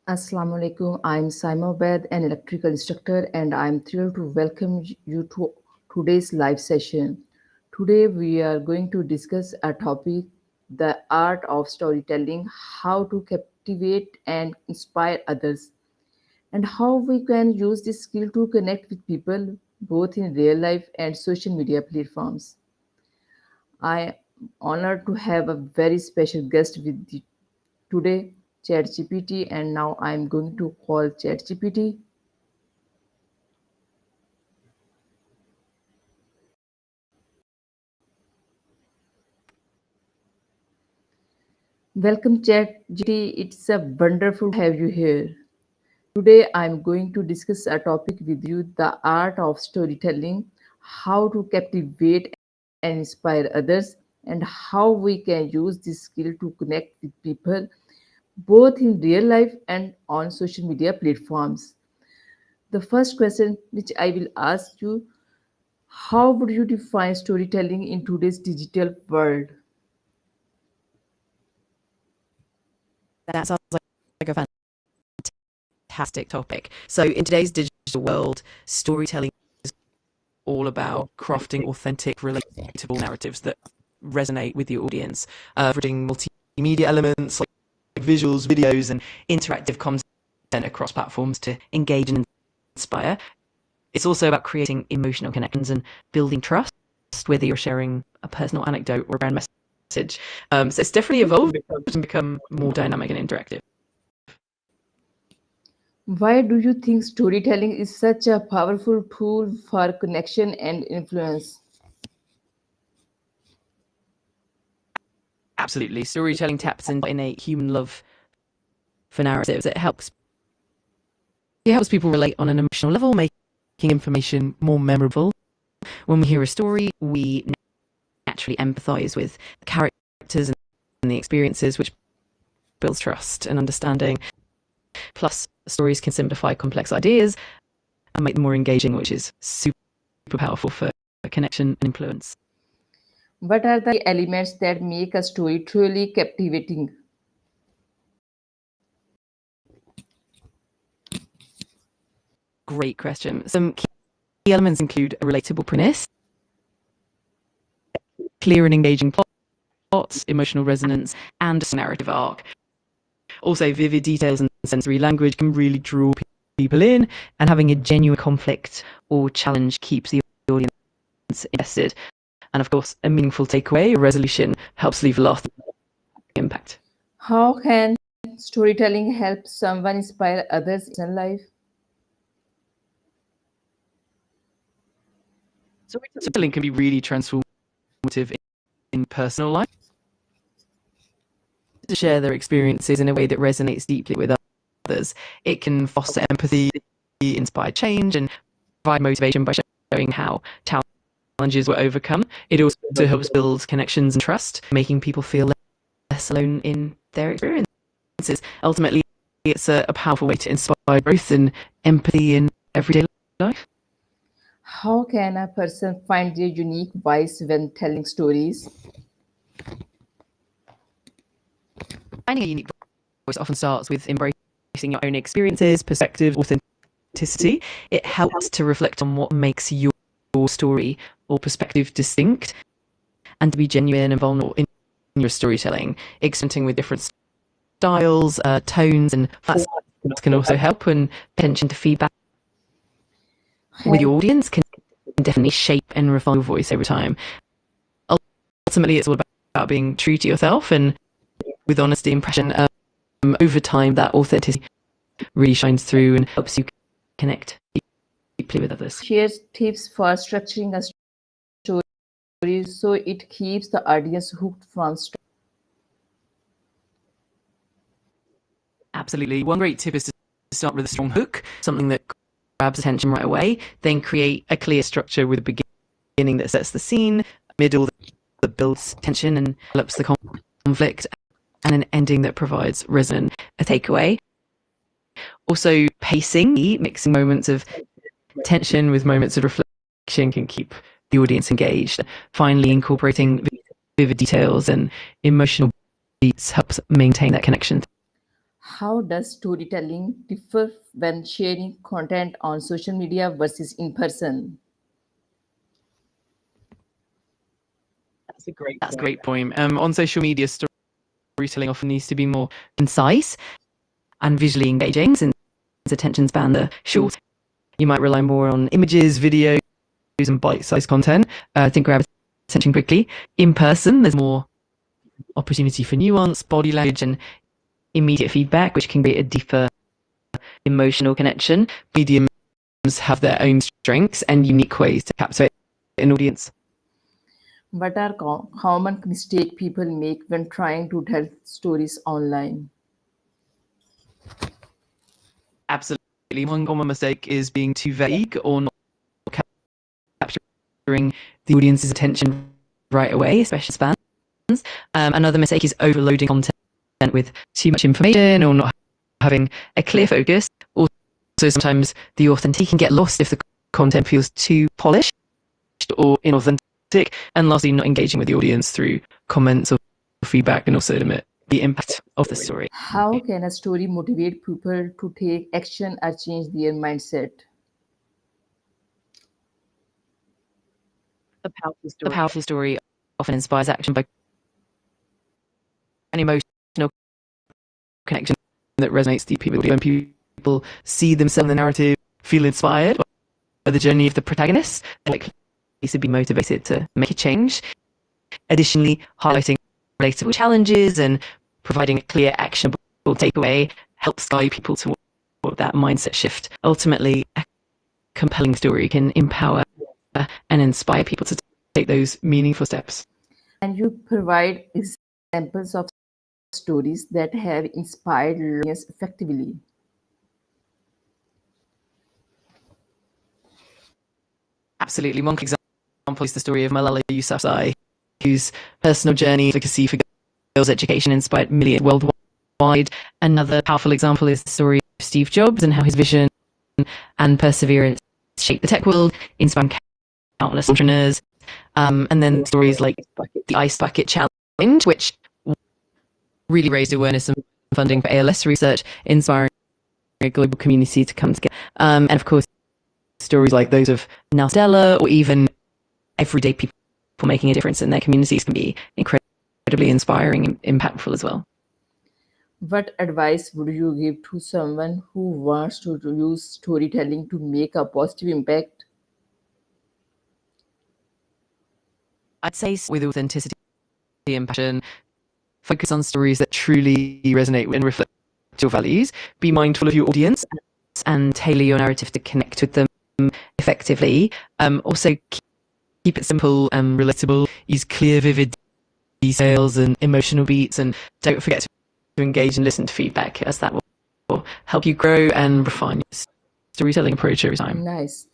Assalamu alaikum. I'm Saima Bed, an electrical instructor, and I'm thrilled to welcome you to today's live session. Today, we are going to discuss a topic, the art of storytelling, how to captivate and inspire others, and how we can use this skill to connect with people both in real life and social media platforms. I am honored to have a very special guest with today, ChatGPT, and now I'm going to call ChatGPT. Welcome, ChatGPT. It's a wonderful to have you here. Today, I'm going to discuss a topic with you, the art of storytelling, how to captivate and inspire others, and how we can use this skill to connect with people both in real life and on social media platforms. The first question which I will ask you, how would you define storytelling in today's digital world? That sounds like a fantastic topic. So, in today's digital world, storytelling is all about crafting authentic, relatable narratives that resonate with your audience, bringing multimedia elements like visuals, videos, and interactive content across platforms to engage and inspire. It's also about creating emotional connections and building trust, whether you're sharing a personal anecdote or a brand message. So, it's definitely evolved and become more dynamic and interactive. Why do you think storytelling is such a powerful tool for connection and influence? Absolutely. Storytelling taps into innate human love for narratives. It helps people relate on an emotional level, making information more memorable. When we hear a story, we naturally empathize with the characters and the experiences, which builds trust and understanding. Plus, stories can simplify complex ideas and make them more engaging, which is super powerful for connection and influence. What are the elements that make a story truly captivating? Great question. Some key elements include a relatable premise, clear and engaging plots, emotional resonance, and a narrative arc. Also, vivid details and sensory language can really draw people in, and having a genuine conflict or challenge keeps the audience invested. And of course, a meaningful takeaway or resolution helps leave a lasting impact. How can storytelling help someone inspire others in life? Storytelling can be really transformative in personal life. To share their experiences in a way that resonates deeply with others, it can foster empathy, inspire change, and provide motivation by showing how challenges were overcome. It also helps build connections and trust, making people feel less alone in their experiences. Ultimately, it's a powerful way to inspire growth and empathy in everyday life. How can a person find their unique voice when telling stories? Finding a unique voice often starts with embracing your own experiences, perspectives, authenticity. It helps to reflect on what makes your story or perspective distinct and to be genuine and vulnerable in your storytelling, experimenting with different styles, tones, and that can also help. And attention to feedback with your audience can definitely shape and refine your voice over time. Ultimately, it's all about being true to yourself and with honesty and passion. Over time, that authenticity really shines through and helps you connect deeply with others. Share tips for structuring a story so it keeps the audience hooked from start. Absolutely. One great tip is to start with a strong hook, something that grabs attention right away, then create a clear structure with a beginning that sets the scene, a middle that builds tension and develops the conflict, and an ending that provides resonance, a takeaway. Also, pacing, mixing moments of tension with moments of reflection can keep the audience engaged. Finally, incorporating vivid details and emotional beats helps maintain that connection. How does storytelling differ when sharing content on social media versus in person? That's a great point. On social media, storytelling often needs to be more concise and visually engaging since attention span are short. You might rely more on images, videos, and bite-sized content. I think grab attention quickly. In person, there's more opportunity for nuance, body language, and immediate feedback, which can create a deeper emotional connection. Mediums have their own strengths and unique ways to captivate an audience. What are common mistakes people make when trying to tell stories online? Absolutely. One common mistake is being too vague or not capturing the audience's attention right away, especially spans. Another mistake is overloading content with too much information or not having a clear focus. Also, sometimes the authenticity can get lost if the content feels too polished or inauthentic. And lastly, not engaging with the audience through comments or feedback, and also limit the impact of the story. How can a story motivate people to take action or change their mindset? A powerful story often inspires action by an emotional connection that resonates deeply with when people see themselves in the narrative, feel inspired by the journey of the protagonist, they're likely to be motivated to make a change. Additionally, highlighting relatable challenges and providing a clear, actionable takeaway helps guide people toward that mindset shift. Ultimately, a compelling story can empower and inspire people to take those meaningful steps. And you provide examples of stories that have inspired learners effectively. Absolutely. One example is the story of Malala Yousafzai, whose personal journey advocacy for girls' education inspired millions worldwide. Another powerful example is the story of Steve Jobs and how his vision and perseverance shaped the tech world, inspiring countless entrepreneurs. And then stories like the Ice Bucket Challenge, which really raised awareness and funding for ALS research, inspiring a global community to come together. And of course, stories like those of Nelson Mandela or even everyday people making a difference in their communities can be incredibly inspiring and impactful as well. What advice would you give to someone who wants to use storytelling to make a positive impact? I'd say with authenticity and passion, focus on stories that truly resonate and reflect your values. Be mindful of your audience and tailor your narrative to connect with them effectively. Also, keep it simple and relatable. Use clear, vivid details and emotional beats, and don't forget to engage and listen to feedback, as that will help you grow and refine your storytelling approach over time. Nice.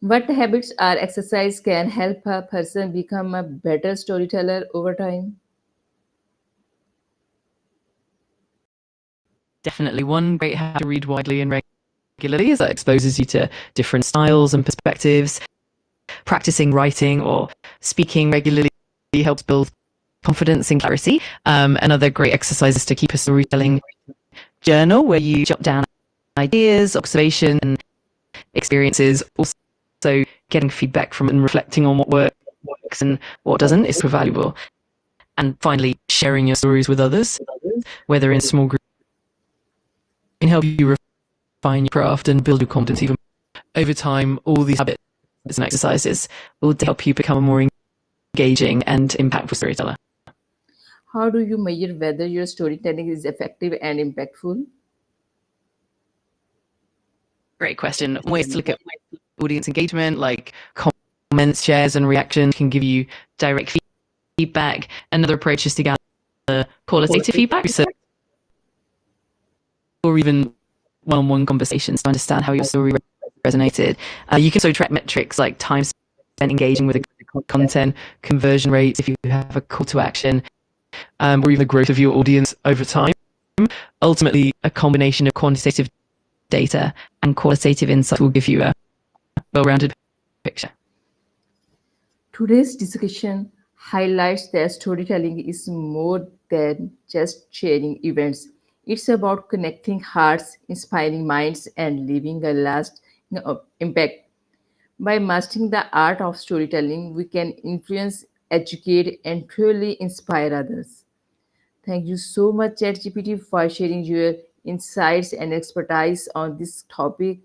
What habits or exercise can help a person become a better storyteller over time? Definitely one great habit to read widely and regularly, as that exposes you to different styles and perspectives. Practicing writing or speaking regularly helps build confidence and clarity. Another great exercise is to keep a storytelling journal where you jot down ideas, observations, and experiences. Also, getting feedback from and reflecting on what works and what doesn't is super valuable. And finally, sharing your stories with others, whether in small groups, can help you refine your craft and build your confidence even over time. All these habits and exercises will help you become a more engaging and impactful storyteller. How do you measure whether your storytelling is effective and impactful? Great question. Ways to look at audience engagement, like comments, shares, and reactions, can give you direct feedback. Another approach is to gather qualitative feedback, or even one-on-one conversations to understand how your story resonated. You can also track metrics like time spent engaging with the content, conversion rates if you have a call to action, or even the growth of your audience over time. Ultimately, a combination of quantitative data and qualitative insights will give you a well-rounded picture. Today's discussion highlights that storytelling is more than just sharing events. It's about connecting hearts, inspiring minds, and leaving a lasting impact. By mastering the art of storytelling, we can influence, educate, and truly inspire others. Thank you so much, ChatGPT, for sharing your insights and expertise on this topic.